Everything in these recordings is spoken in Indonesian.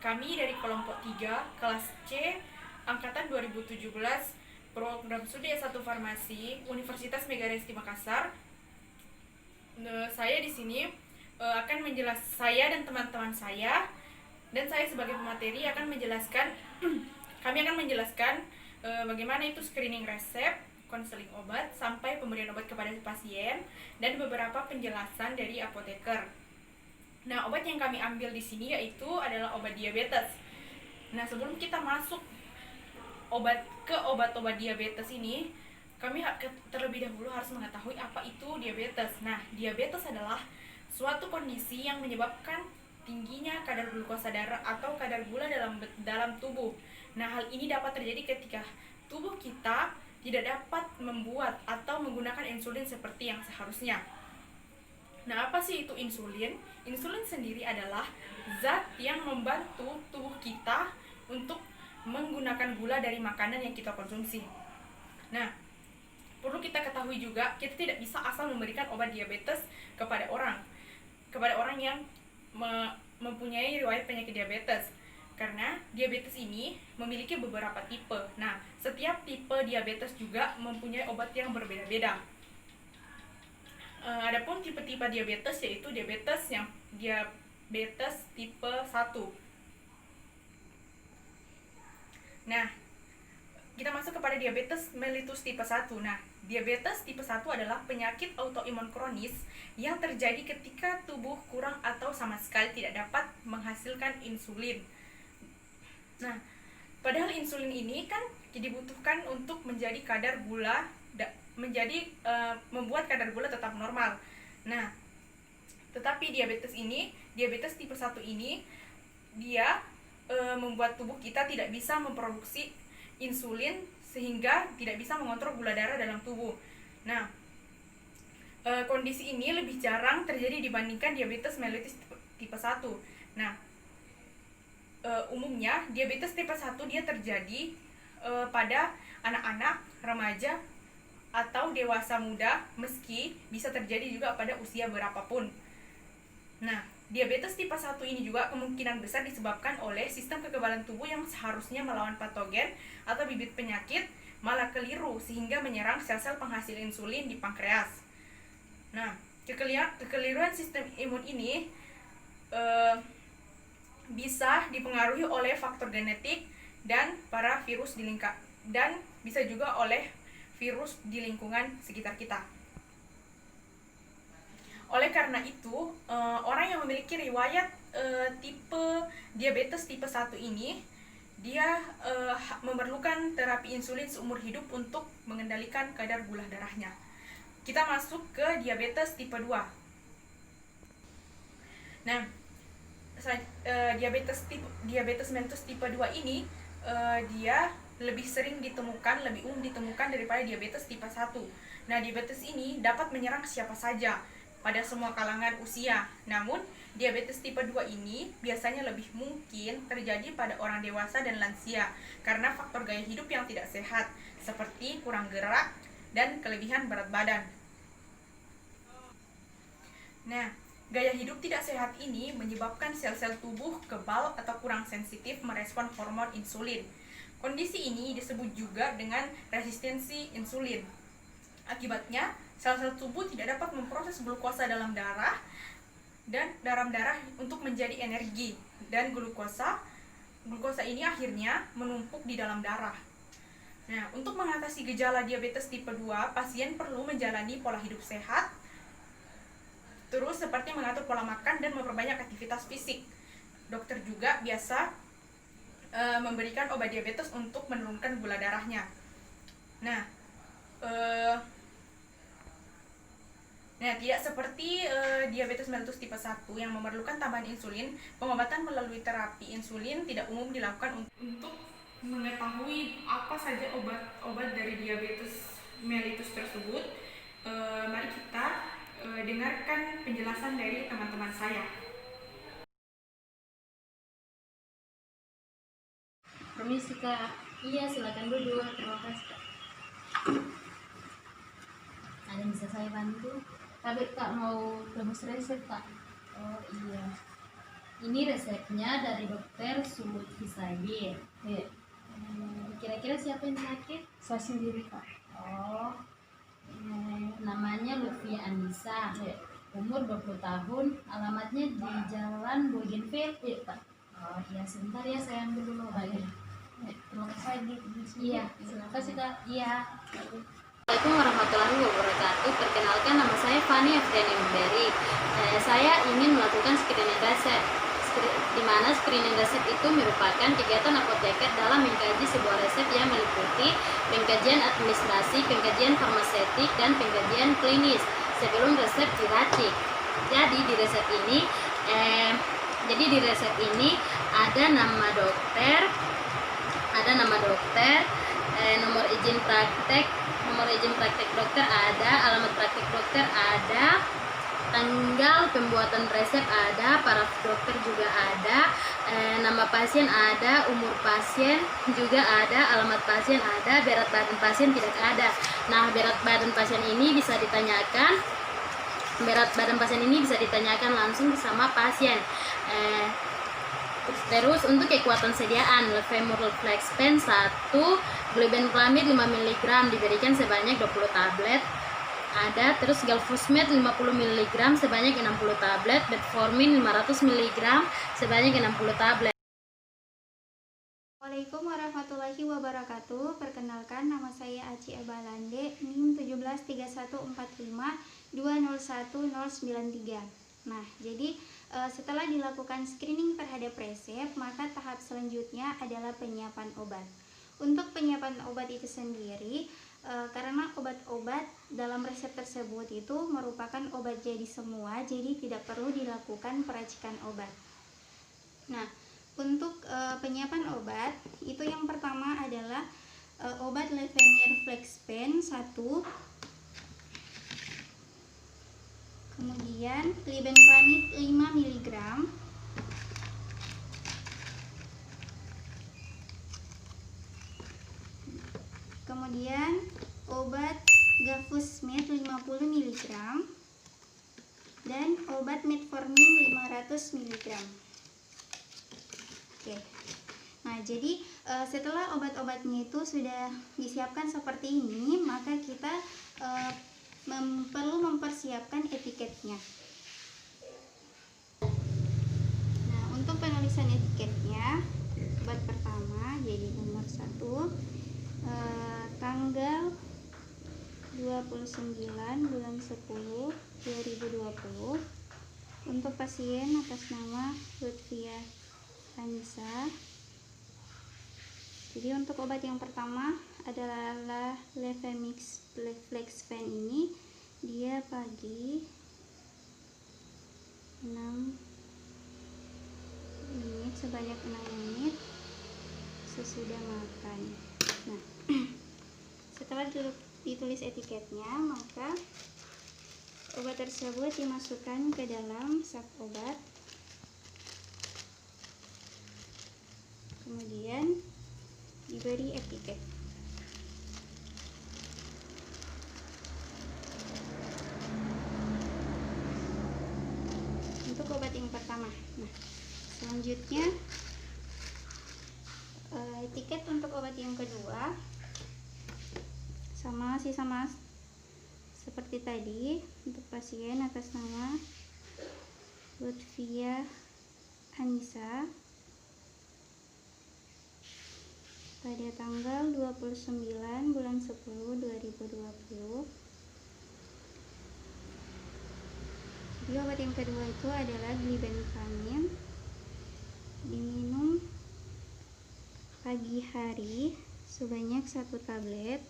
Kami dari kelompok 3, kelas C, angkatan 2017, program studi S1 Farmasi, Universitas Megaresty Makassar. Saya di sini akan saya dan teman-teman saya, dan saya sebagai pemateri akan menjelaskan kami akan menjelaskan bagaimana itu screening resep, konseling obat, sampai pemberian obat kepada pasien, dan beberapa penjelasan dari apoteker. Nah, obat yang kami ambil di sini yaitu adalah obat diabetes. Nah, sebelum kita masuk obat-obat diabetes ini, kami terlebih dahulu harus mengetahui apa itu diabetes. Nah, diabetes adalah suatu kondisi yang menyebabkan tingginya kadar glukosa darah atau kadar gula dalam tubuh. Nah, hal ini dapat terjadi ketika tubuh kita tidak dapat membuat atau menggunakan insulin seperti yang seharusnya. Nah, apa sih itu insulin? Insulin sendiri adalah zat yang membantu tubuh kita untuk menggunakan gula dari makanan yang kita konsumsi. Nah, perlu kita ketahui juga, kita tidak bisa asal memberikan obat diabetes kepada orang yang mempunyai riwayat penyakit diabetes, karena diabetes ini memiliki beberapa tipe. Nah, setiap tipe diabetes juga mempunyai obat yang berbeda-beda. Adapun tipe-tipe diabetes yaitu diabetes tipe 1. Nah, kita masuk kepada diabetes mellitus tipe 1. Nah, diabetes tipe 1 adalah penyakit autoimun kronis yang terjadi ketika tubuh kurang atau sama sekali tidak dapat menghasilkan insulin. Nah, padahal insulin ini kan dibutuhkan untuk menjadi kadar gula membuat kadar gula tetap normal. Nah, tetapi diabetes tipe 1 ini dia membuat tubuh kita tidak bisa memproduksi insulin sehingga tidak bisa mengontrol gula darah dalam tubuh. Nah, kondisi ini lebih jarang terjadi dibandingkan diabetes mellitus tipe 1. Nah, umumnya diabetes tipe 1 dia terjadi pada anak-anak, remaja, atau dewasa muda, meski bisa terjadi juga pada usia berapapun. Nah, diabetes tipe 1 ini juga kemungkinan besar disebabkan oleh sistem kekebalan tubuh yang seharusnya melawan patogen atau bibit penyakit malah keliru sehingga menyerang sel-sel penghasil insulin di pankreas. Nah, kekeliruan sistem imun ini bisa dipengaruhi oleh faktor genetik dan para virus dan bisa juga oleh virus di lingkungan sekitar kita. Oleh karena itu, orang yang memiliki riwayat tipe diabetes tipe 1 ini, dia memerlukan terapi insulin seumur hidup untuk mengendalikan kadar gula darahnya. Kita masuk ke diabetes tipe 2. Nah, diabetes mellitus tipe 2 ini dia lebih umum ditemukan daripada diabetes tipe 1. Nah, diabetes ini dapat menyerang siapa saja pada semua kalangan usia. Namun, diabetes tipe 2 ini biasanya lebih mungkin terjadi pada orang dewasa dan lansia karena faktor gaya hidup yang tidak sehat, seperti kurang gerak dan kelebihan berat badan. Nah, gaya hidup tidak sehat ini menyebabkan sel-sel tubuh kebal atau kurang sensitif merespon hormon insulin. Kondisi ini disebut juga dengan resistensi insulin. Akibatnya, sel-sel tubuh tidak dapat memproses glukosa dalam darah untuk menjadi energi, dan glukosa ini akhirnya menumpuk di dalam darah. Nah, untuk mengatasi gejala diabetes tipe 2, pasien perlu menjalani pola hidup sehat, terus seperti mengatur pola makan dan memperbanyak aktivitas fisik. Dokter juga biasa memberikan obat diabetes untuk menurunkan gula darahnya. Nah, tidak seperti diabetes mellitus tipe 1 yang memerlukan tambahan insulin, pengobatan melalui terapi insulin tidak umum dilakukan. Untuk mengetahui apa saja obat dari diabetes mellitus tersebut, mari kita dengarkan penjelasan dari teman-teman saya. Permisi Kak. Iya, silakan duduk. Terima kasih Kak. Ada yang bisa saya bantu? Tapi Kak mau tebus resep Kak? Oh iya. Ini resepnya dari dokter Sulut Hisayin. Iya, Kira-kira siapa yang sakit? saya sendiri Kak. Oh, namanya Lutfia Anissa. Iya, Umur 20 tahun, alamatnya di Jalan Bougainville. iya Pak. Oh iya, sebentar ya, saya ambil dulu obatnya. Terima kasih di sini. Iya, Terima kasih Kak. iya. Assalamualaikum warahmatullahi wabarakatuh. Perkenalkan, nama saya Fani Afriani Memberi. Saya ingin melakukan screening resep. Di mana screening resep itu merupakan kegiatan apoteker dalam mengkaji sebuah resep yang meliputi pengkajian administrasi, pengkajian farmaseutik, dan pengkajian klinis sebelum resep diracik. Jadi di resep ini ada nama dokter, nomor izin praktek dokter ada, alamat praktek dokter ada, tanggal pembuatan resep ada, paraf dokter juga ada, nama pasien ada, umur pasien juga ada, alamat pasien ada, berat badan pasien tidak ada. Nah, berat badan pasien ini bisa ditanyakan langsung sama pasien. Terus untuk kekuatan sediaan, Levemur Flexpen 1, Glibenclamid 5 mg diberikan sebanyak 20 tablet. Ada terus Galfusmed 50 mg sebanyak 60 tablet, Metformin 500 mg sebanyak 60 tablet. Assalamualaikum warahmatullahi wabarakatuh. Perkenalkan, nama saya Aci Abalande, NIM 17314520193. Nah, jadi setelah dilakukan screening terhadap resep, maka tahap selanjutnya adalah penyiapan obat. Untuk penyiapan obat itu sendiri, karena obat-obat dalam resep tersebut itu merupakan obat jadi semua, jadi tidak perlu dilakukan peracikan obat. Nah, untuk penyiapan obat itu yang pertama adalah obat Levemir Flexpen 1, kemudian Glibenclamid 5 mg, kemudian obat Galfusmed 50 mg, dan obat Metformin 500 mg. Oke. Nah, jadi setelah obat-obatnya itu sudah disiapkan seperti ini, maka kita perlu mempersiapkan etiketnya. Nah, untuk penulisan etiketnya, obat pertama jadi nomor 1, tanggal 29 bulan 10 2020, untuk pasien atas nama Lutfia Anissa. Jadi untuk obat yang pertama adalah Levemix Flexpen ini, dia pagi 6 menit, sebanyak 6 menit sesudah makan. Nah, setelah ditulis etiketnya, maka obat tersebut dimasukkan ke dalam sak obat, kemudian diberi etiket. Untuk obat yang pertama. Nah, selanjutnya etiket untuk obat yang kedua sama seperti tadi. Untuk pasien atas nama Lutfia Anissa pada tanggal 29 bulan 10 2020. Jadi obat yang kedua itu adalah Glibenclamid, diminum pagi hari sebanyak 1 tablet.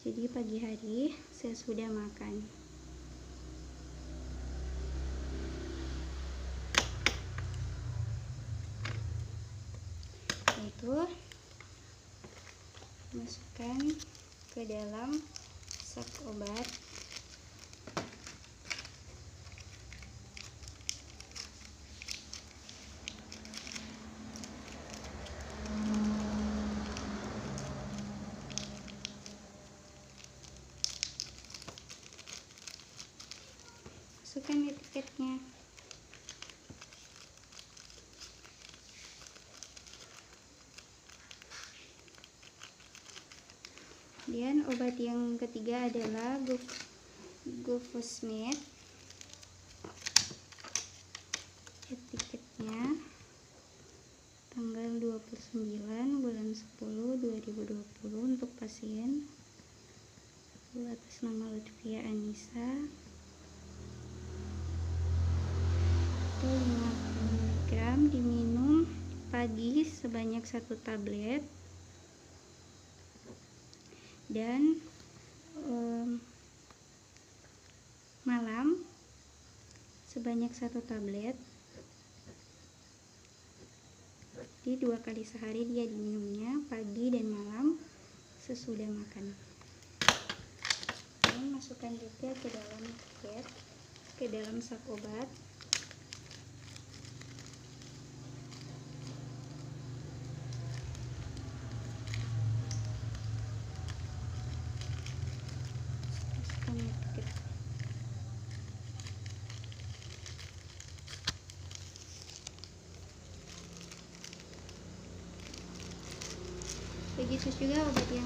Jadi pagi hari sesudah makan. Itu masukkan ke dalam sak obat. Masukkan etiketnya. Kemudian obat yang ketiga adalah Glufosinate. Etiketnya tanggal 29 bulan 10 2020 untuk pasien atas nama Lutfia Anissa, itu 50 mg, diminum pagi sebanyak 1 tablet dan malam sebanyak 1 tablet. Jadi 2 kali sehari dia diminumnya, pagi dan malam sesudah makan. Dan masukkan juga ke dalam paket, ke dalam sak obat. Masukkan etiket. Begitu juga obat yang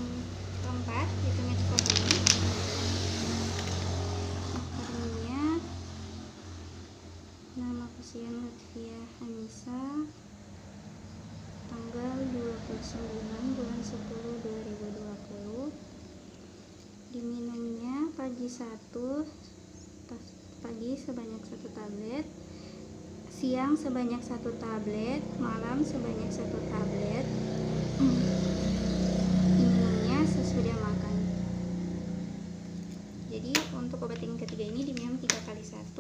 keempat, yaitu metformin. Metforminnya nama pasien Lutfia Anissa, tanggal 29 bulan 10 2020. Diminumnya pagi sebanyak 1 tablet, siang sebanyak 1 tablet, malam sebanyak 1 tablet. Diminumnya sesudah makan. Jadi untuk obat yang ketiga ini diminum 3 kali 1.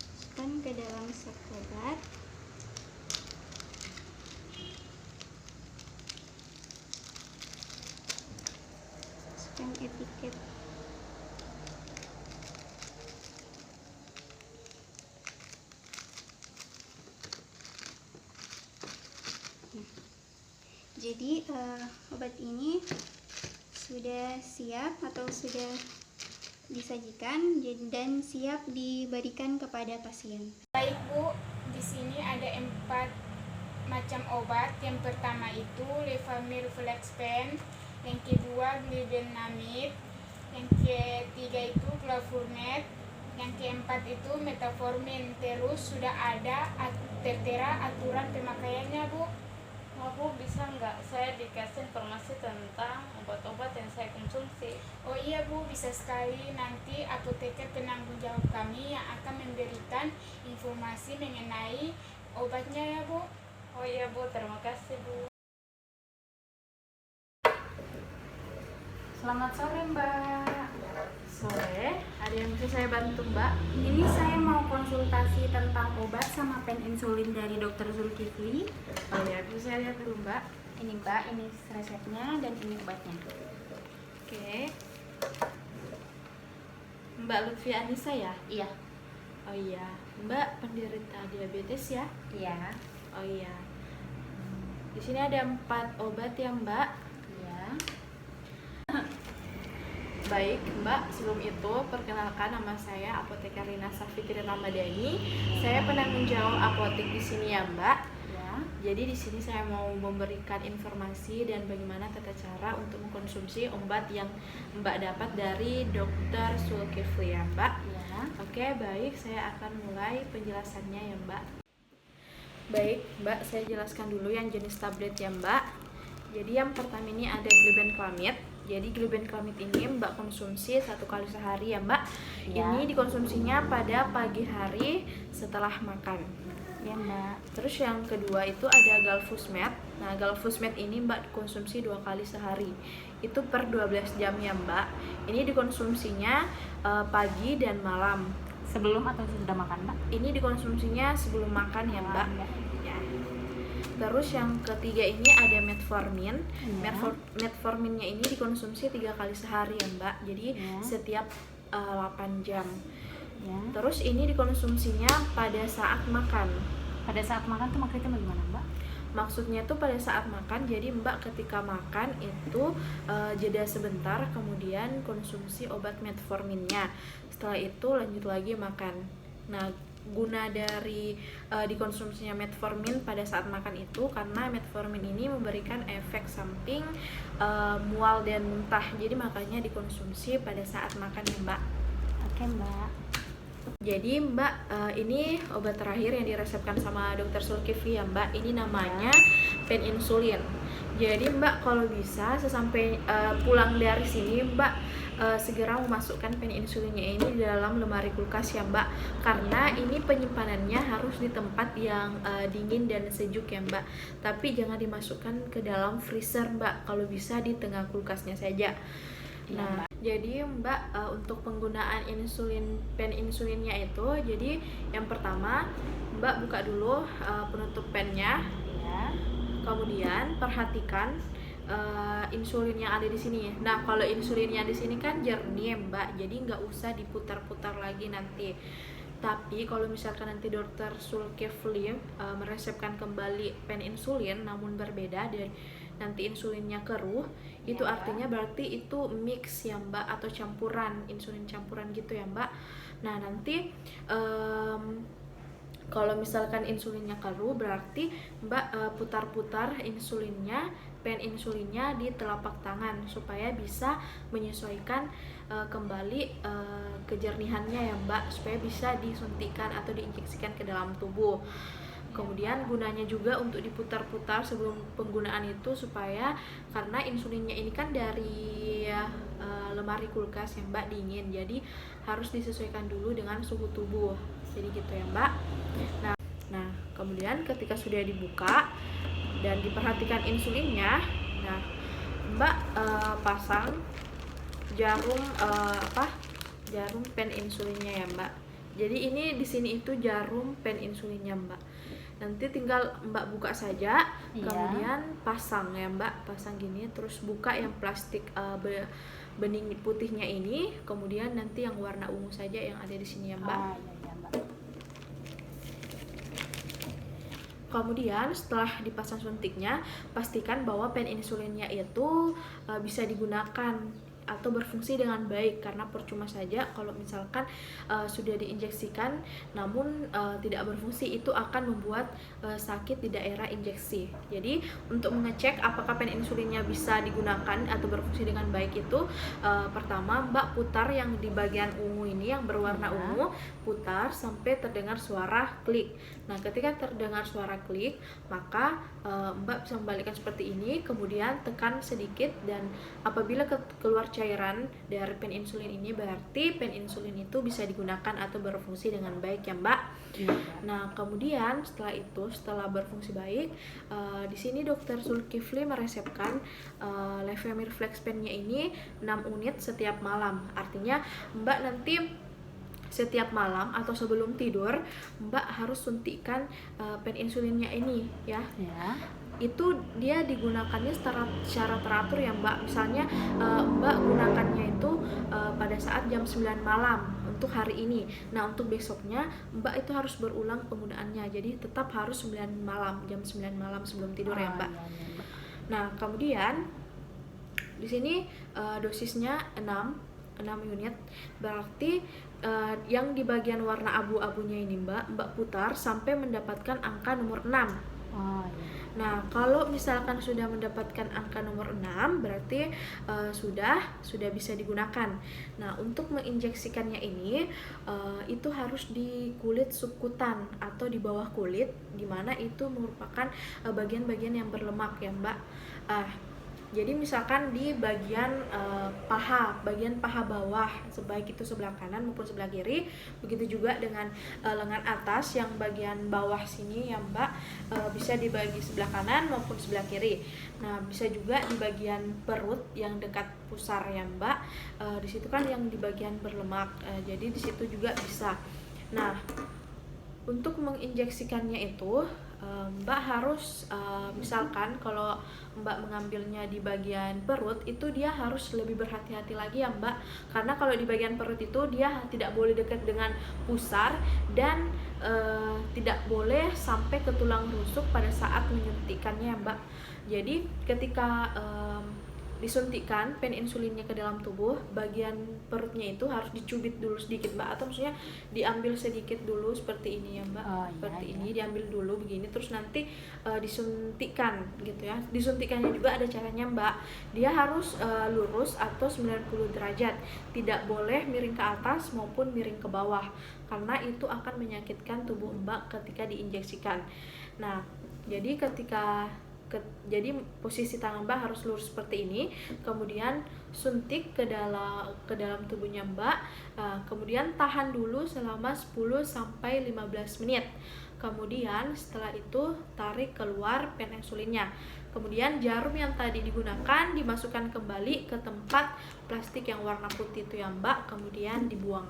Masukkan ke dalam sak obat. Masukkan etiket. Jadi obat ini sudah siap atau sudah disajikan dan siap diberikan kepada pasien. Baik Bu, di sini ada 4 macam obat. Yang pertama itu Levemir Flexpen, yang kedua Glibenamide, yang ketiga itu Clofurnet, yang keempat itu Metformin. Terus sudah ada tertera aturan pemakaiannya Bu. Bu, bisa nggak saya dikasih informasi tentang obat-obat yang saya konsumsi? Oh iya Bu, bisa sekali. Nanti apoteker penanggung jawab kami yang akan memberikan informasi mengenai obatnya ya Bu. Oh iya Bu, terima kasih Bu. Selamat sore Mbak. Sore, ada yang bisa saya bantu Mbak? Ini saya mau konsultasi tentang obat sama pen insulin dari Dr. Zulkifli. Oh ya, bisa saya lihat dulu Mbak. Ini Mbak, ini resepnya dan ini obatnya. Oke. Mbak Lutfia Anissa ya? Iya. Oh iya, Mbak penderita diabetes ya? Iya. Oh iya. Di sini ada 4 obat ya Mbak. Iya. Baik Mbak, sebelum itu perkenalkan nama saya Apoteker Rina Safitri Ramadhani. Saya penanggung jawab apotek di sini ya Mbak. Ya. Jadi di sini saya mau memberikan informasi dan bagaimana tata cara untuk mengkonsumsi obat yang Mbak dapat dari Dr. Zulkifli ya Mbak. Ya. Oke, baik, saya akan mulai penjelasannya ya Mbak. Baik Mbak, saya jelaskan dulu yang jenis tablet ya Mbak. Jadi yang pertama ini ada Glibenclamide. Jadi Glibenclamide ini Mbak konsumsi 1 kali sehari ya Mbak. Ya. Ini dikonsumsinya pada pagi hari setelah makan. Ya Mbak. Terus yang kedua itu ada Galfusmed. Nah, Galfusmed ini Mbak dikonsumsi 2 kali sehari. Itu per 12 jam ya Mbak. Ini dikonsumsinya pagi dan malam. Sebelum atau sudah makan Mbak? Ini dikonsumsinya sebelum makan ya Mbak. Ya. Ya. Terus yang ketiga ini ada metformin. Ya. Metforminnya ini dikonsumsi 3 kali sehari ya Mbak. Jadi Ya. setiap 8 jam. Ya. Terus ini dikonsumsinya pada saat makan. Pada saat makan tuh maksudnya bagaimana Mbak? Maksudnya itu pada saat makan, jadi Mbak ketika makan itu jeda sebentar, kemudian konsumsi obat metforminnya. Setelah itu lanjut lagi makan. Nah, guna dari dikonsumsinya metformin pada saat makan itu karena metformin ini memberikan efek samping mual dan muntah. Jadi makanya dikonsumsi pada saat makan ya Mbak. Oke Mbak. Jadi Mbak, ini obat terakhir yang diresepkan sama Dokter Zulkifli ya Mbak. Ini namanya pen insulin. Jadi Mbak kalau bisa sesampai pulang dari sini Mbak segera memasukkan pen insulinnya ini di dalam lemari kulkas ya Mbak. Karena ini penyimpanannya harus di tempat yang dingin dan sejuk ya Mbak. Tapi jangan dimasukkan ke dalam freezer Mbak. Kalau bisa di tengah kulkasnya saja. Nah, jadi Mbak untuk penggunaan pen insulinnya itu, jadi yang pertama Mbak buka dulu penutup pennya, Ya. kemudian perhatikan insulin yang ada di sini. Nah, kalau insulinnya di sini kan jernih Mbak, jadi nggak usah diputar-putar lagi nanti. Tapi kalau misalkan nanti Dokter Zulkifli meresepkan kembali pen insulin namun berbeda dan nanti insulinnya keruh, itu artinya berarti itu mix ya Mbak, atau campuran, insulin campuran gitu ya Mbak. Nah, nanti kalau misalkan insulinnya keruh berarti Mbak putar-putar pen insulinnya di telapak tangan supaya bisa menyesuaikan kembali kejernihannya ya Mbak, supaya bisa disuntikan atau diinjeksikan ke dalam tubuh. Kemudian gunanya juga untuk diputar-putar sebelum penggunaan itu supaya karena insulinnya ini kan dari lemari kulkas ya Mbak, dingin, jadi harus disesuaikan dulu dengan suhu tubuh. Jadi gitu ya Mbak. Nah, kemudian ketika sudah dibuka dan diperhatikan insulinnya, nah Mbak pasang jarum jarum pen insulinnya ya Mbak. Jadi ini di sini itu jarum pen insulinnya Mbak. Nanti tinggal Mbak buka saja, kemudian pasang ya Mbak, pasang gini, terus buka yang plastik bening putihnya ini, kemudian nanti yang warna ungu saja yang ada di sini ya Mbak. Kemudian setelah dipasang suntiknya, pastikan bahwa pen insulinnya itu bisa digunakan atau berfungsi dengan baik, karena percuma saja kalau misalkan sudah diinjeksikan namun tidak berfungsi, itu akan membuat sakit di daerah injeksi. Jadi untuk mengecek apakah pen insulinnya bisa digunakan atau berfungsi dengan baik itu pertama Mbak putar yang di bagian ungu ini, yang berwarna ungu, putar sampai terdengar suara klik. Nah, ketika terdengar suara klik, maka Mbak bisa membalikkan seperti ini, kemudian tekan sedikit, dan apabila keluar cairan dari pen insulin ini, berarti pen insulin itu bisa digunakan atau berfungsi dengan baik ya Mbak. Nah, kemudian setelah berfungsi baik, di sini Dokter Zulkifli meresepkan Levemir Flex Pen-nya ini 6 unit setiap malam. Artinya Mbak nanti setiap malam atau sebelum tidur Mbak harus suntikan pen insulinnya ini ya. Itu dia digunakannya secara teratur ya Mbak. Misalnya Mbak gunakannya itu pada saat jam 9 malam untuk hari ini. Nah, untuk besoknya Mbak itu harus berulang penggunaannya. Jadi tetap harus 9 malam, jam 9 malam sebelum tidur ya Mbak. Nah, kemudian di sini dosisnya 6 unit. Berarti yang di bagian warna abu-abunya ini Mbak putar sampai mendapatkan angka nomor 6. Nah, kalau misalkan sudah mendapatkan angka nomor 6, berarti sudah bisa digunakan. Nah, untuk menginjeksikannya ini itu harus di kulit subkutan atau di bawah kulit, dimana itu merupakan bagian-bagian yang berlemak ya Mbak. Jadi misalkan di bagian bagian paha bawah, sebaik itu sebelah kanan maupun sebelah kiri, begitu juga dengan lengan atas yang bagian bawah sini ya Mbak, bisa dibagi sebelah kanan maupun sebelah kiri. Nah, bisa juga di bagian perut yang dekat pusar ya Mbak, di situ kan yang di bagian berlemak, jadi di situ juga bisa. Nah, untuk menginjeksikannya itu Mbak harus misalkan kalau Mbak mengambilnya di bagian perut itu dia harus lebih berhati-hati lagi ya Mbak, karena kalau di bagian perut itu dia tidak boleh dekat dengan pusar dan tidak boleh sampai ke tulang rusuk pada saat menyuntikannya ya Mbak. Jadi ketika disuntikkan pen insulinnya ke dalam tubuh, bagian perutnya itu harus dicubit dulu sedikit Mbak, atau maksudnya diambil sedikit dulu seperti ini ya Mbak. Seperti ini diambil dulu begini, terus nanti disuntikkan gitu ya. Disuntikannya juga ada caranya Mbak. Dia harus lurus atau 90 derajat, tidak boleh miring ke atas maupun miring ke bawah, karena itu akan menyakitkan tubuh Mbak ketika diinjeksikan. Nah, jadi jadi posisi tangan Mbak harus lurus seperti ini, kemudian suntik ke dalam tubuhnya Mbak, kemudian tahan dulu selama 10 sampai 15 menit. Kemudian setelah itu tarik keluar pen insulinnya. Kemudian jarum yang tadi digunakan dimasukkan kembali ke tempat plastik yang warna putih itu ya Mbak, kemudian dibuang.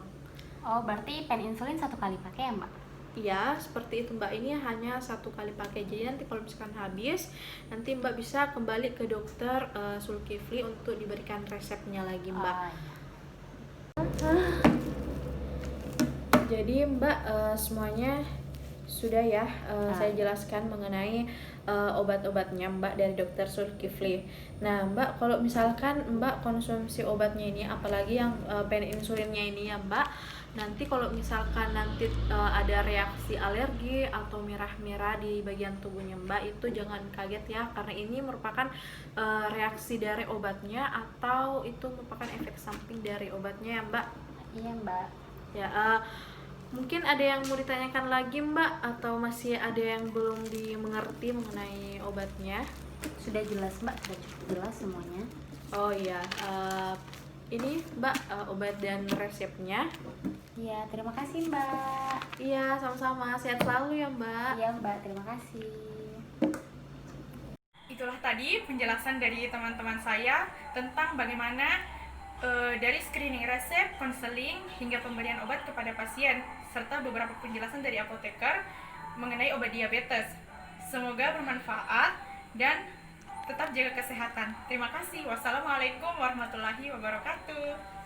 Oh, berarti pen insulin 1 kali pakai ya Mbak? Iya, seperti itu Mbak. Ini hanya 1 kali pakai. Jadi nanti kalau misalkan habis, nanti Mbak bisa kembali ke dokter Zulkifli untuk diberikan resepnya lagi Mbak. Jadi Mbak, semuanya sudah ya saya jelaskan mengenai obat-obatnya Mbak dari dokter Zulkifli. Nah Mbak, kalau misalkan Mbak konsumsi obatnya ini, apalagi yang pen insulinnya ini ya Mbak, nanti kalau misalkan nanti ada reaksi alergi atau merah-merah di bagian tubuhnya Mbak, itu jangan kaget ya, karena ini merupakan reaksi dari obatnya atau itu merupakan efek samping dari obatnya ya Mbak. Iya Mbak. Ya, mungkin ada yang mau ditanyakan lagi Mbak, atau masih ada yang belum dimengerti mengenai obatnya? Sudah jelas Mbak, sudah cukup jelas semuanya. Oh iya, ini Mbak obat dan resepnya. Iya, terima kasih Mbak. Iya, sama-sama. Sehat selalu ya Mbak. Iya Mbak, terima kasih. Itulah tadi penjelasan dari teman-teman saya tentang bagaimana dari screening resep, konseling, hingga pemberian obat kepada pasien, serta beberapa penjelasan dari apoteker mengenai obat diabetes. Semoga bermanfaat dan tetap jaga kesehatan. Terima kasih. Wassalamualaikum warahmatullahi wabarakatuh.